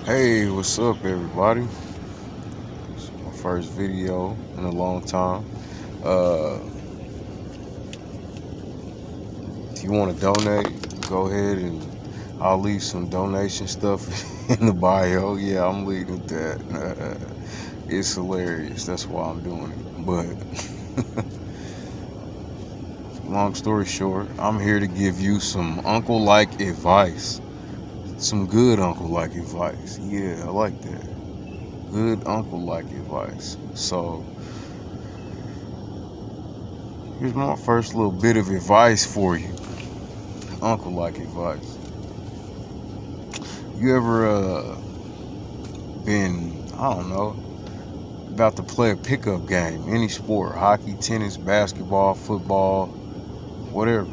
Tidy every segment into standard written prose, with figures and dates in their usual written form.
Hey, what's up, everybody? It's my first video in a long time. Uh, if you want to donate, go ahead and I'll leave some donation stuff in the bio. Yeah, I'm leading that. It's hilarious. That's why I'm doing it. But long story short, I'm here to give you some uncle-like advice. Some good uncle-like advice. Yeah, I like that. Good uncle-like advice. So here's my first little bit of advice for you. Uncle like advice. You ever been, I don't know, about to play a pickup game, any sport, hockey, tennis, basketball, football, whatever.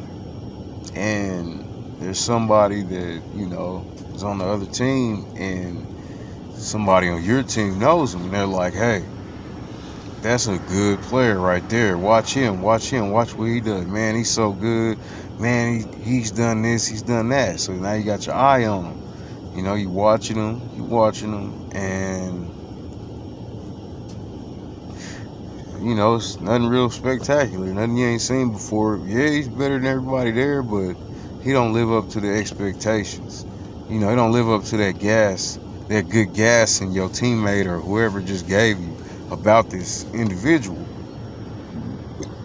And there's somebody that, is on the other team and somebody on your team knows him and they're like, hey, that's a good player right there. Watch him, watch what he does. Man, he's so good. Man, he's done this, he's done that. So now you got your eye on him. You watching him, and it's nothing real spectacular, nothing you ain't seen before. Yeah, he's better than everybody there, but he don't live up to the expectations. He don't live up to that good gas in your teammate or whoever just gave you about this individual.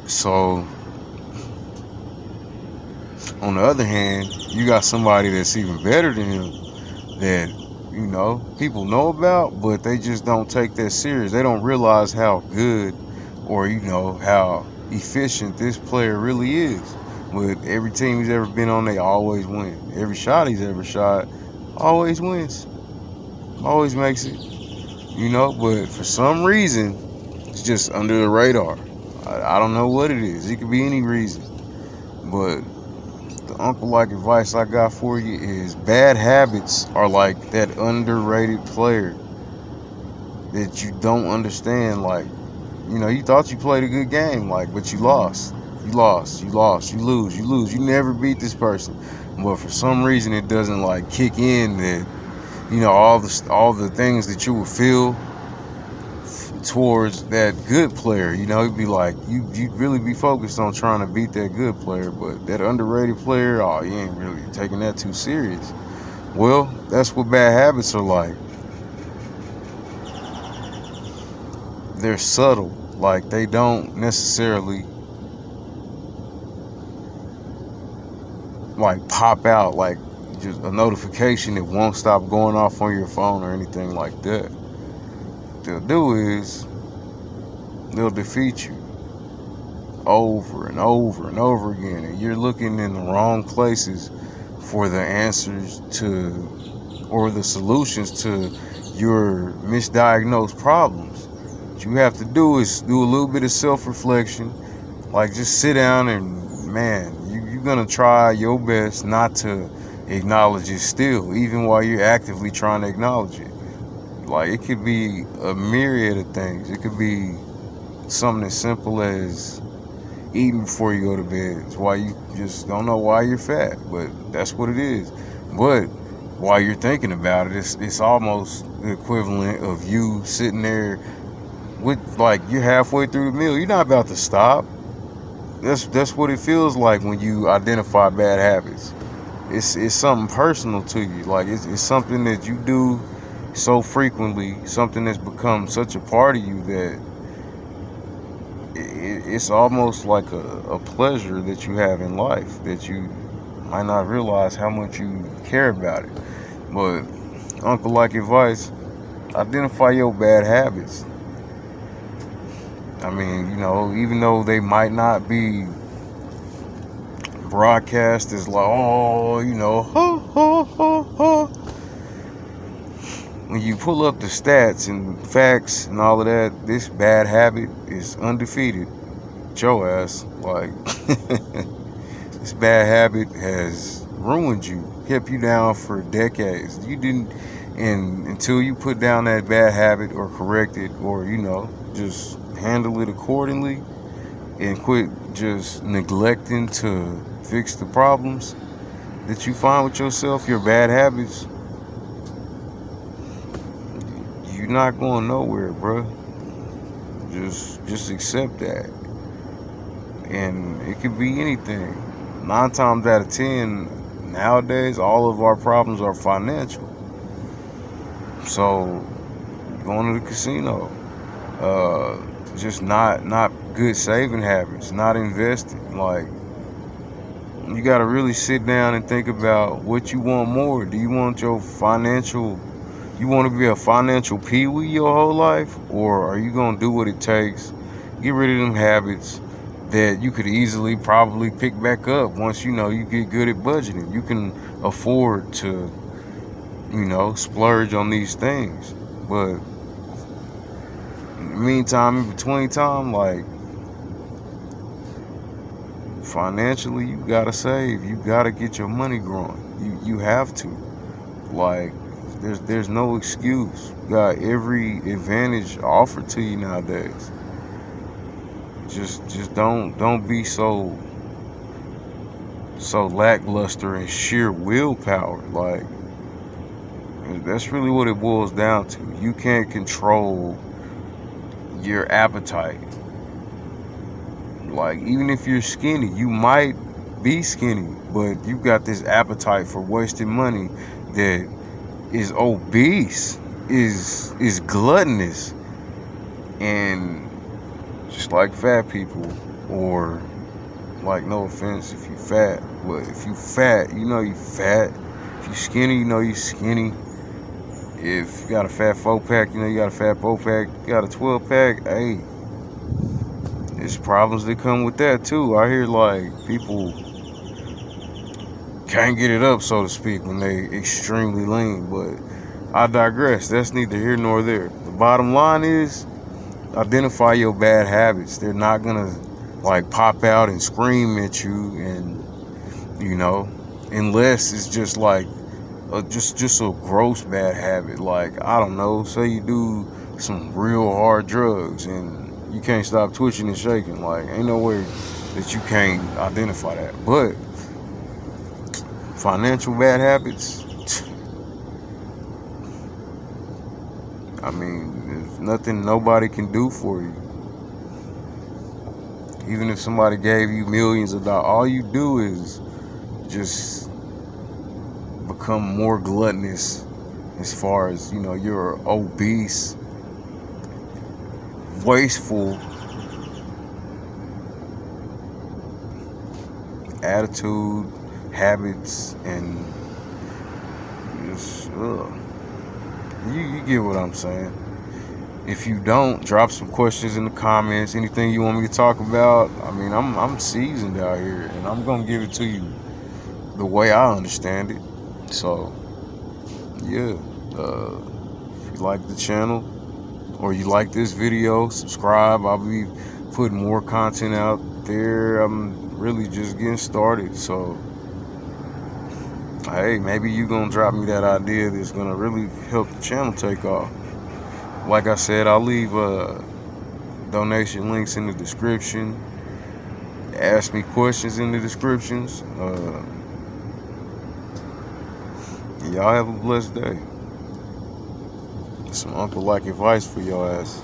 So, on the other hand, you got somebody that's even better than him that people know about, but they just don't take that serious. They don't realize how good or how efficient this player really is. With every team he's ever been on, they always win. Every shot he's ever shot, always wins, always makes it. But for some reason, it's just under the radar. I don't know what it is. It could be any reason, but the uncle like advice I got for you is bad habits are like that underrated player that you don't understand. Like, you thought you played a good game, like, but you lost. You lose. You never beat this person. But for some reason it doesn't like kick in that, all the things that you would feel towards that good player. It'd be like you'd really be focused on trying to beat that good player, but that underrated player, oh, you ain't really taking that too serious. Well, that's what bad habits are like. They're subtle. Like, they don't necessarily like pop out like just a notification that won't stop going off on your phone or anything like that. What they'll do is they'll defeat you over and over and over again, and you're looking in the wrong places for the answers to or the solutions to your misdiagnosed problems. What you have to do is do a little bit of self-reflection, like just sit down and, man, you're gonna try your best not to acknowledge it still, even while you're actively trying to acknowledge it. Like, it could be a myriad of things. It could be something as simple as eating before you go to bed. It's why you just don't know why you're fat, but that's what it is. But while you're thinking about it, it's almost the equivalent of you sitting there with, like, you're halfway through the meal. You're not about to stop. That's what it feels like when you identify bad habits. It's something personal to you. Like, it's something that you do so frequently, something that's become such a part of you that it's almost like a pleasure that you have in life that you might not realize how much you care about it. But uncle like advice, identify your bad habits. I mean, even though they might not be broadcast as like, oh, when you pull up the stats and facts and all of that, this bad habit is undefeated. Your ass, like, this bad habit has ruined you, kept you down for decades. You didn't, and until you put down that bad habit or correct it or, just handle it accordingly and quit just neglecting to fix the problems that you find with yourself, your bad habits, You're not going nowhere, bro. Just accept that. And it could be anything. 9 times out of 10, nowadays, all of our problems are financial. So, going to the casino, just not good saving habits, not investing. Like, you got to really sit down and think about what you want more. Do you want you want to be a financial peewee your whole life? Or are you going to do what it takes, get rid of them habits that you could easily probably pick back up once you get good at budgeting? You can afford to, splurge on these things. But in the meantime, in between time, like, financially, you gotta save. You gotta get your money growing. You have to. Like, there's no excuse. You got every advantage offered to you nowadays. Just don't be so lackluster in sheer willpower. Like, that's really what it boils down to. You can't control your appetite. Like, even if you're skinny, you might be skinny, but you got this appetite for wasting money that is obese, is gluttonous, and just like fat people, or, like, no offense if you fat, but if you fat, you fat. If you skinny, you skinny. If you got a fat 4-pack, you got a fat 4-pack. You got a 12-pack, hey, there's problems that come with that too. I hear, like, people can't get it up, so to speak, when they extremely lean, but I digress. That's neither here nor there. The bottom line is, identify your bad habits. They're not gonna, like, pop out and scream at you, and unless it's just like just a gross bad habit. Like, I don't know, say you do some real hard drugs and you can't stop twitching and shaking. Like, ain't no way that you can't identify that. But financial bad habits, I mean, there's nothing nobody can do for you. Even if somebody gave you millions of dollars, all you do is just become more gluttonous, as far as, you're obese, wasteful attitude, habits, and just, you get what I'm saying. If you don't, drop some questions in the comments. Anything you want me to talk about. I mean, I'm seasoned out here, and I'm gonna give it to you the way I understand it. So, yeah, if you like the channel or you like this video, subscribe. I'll be putting more content out there. I'm really just getting started, so hey, maybe you gonna drop me that idea that's gonna really help the channel take off. Like I said, I'll leave donation links in the description. Ask me questions in the descriptions. Y'all have a blessed day. Some uncle-like advice for your ass.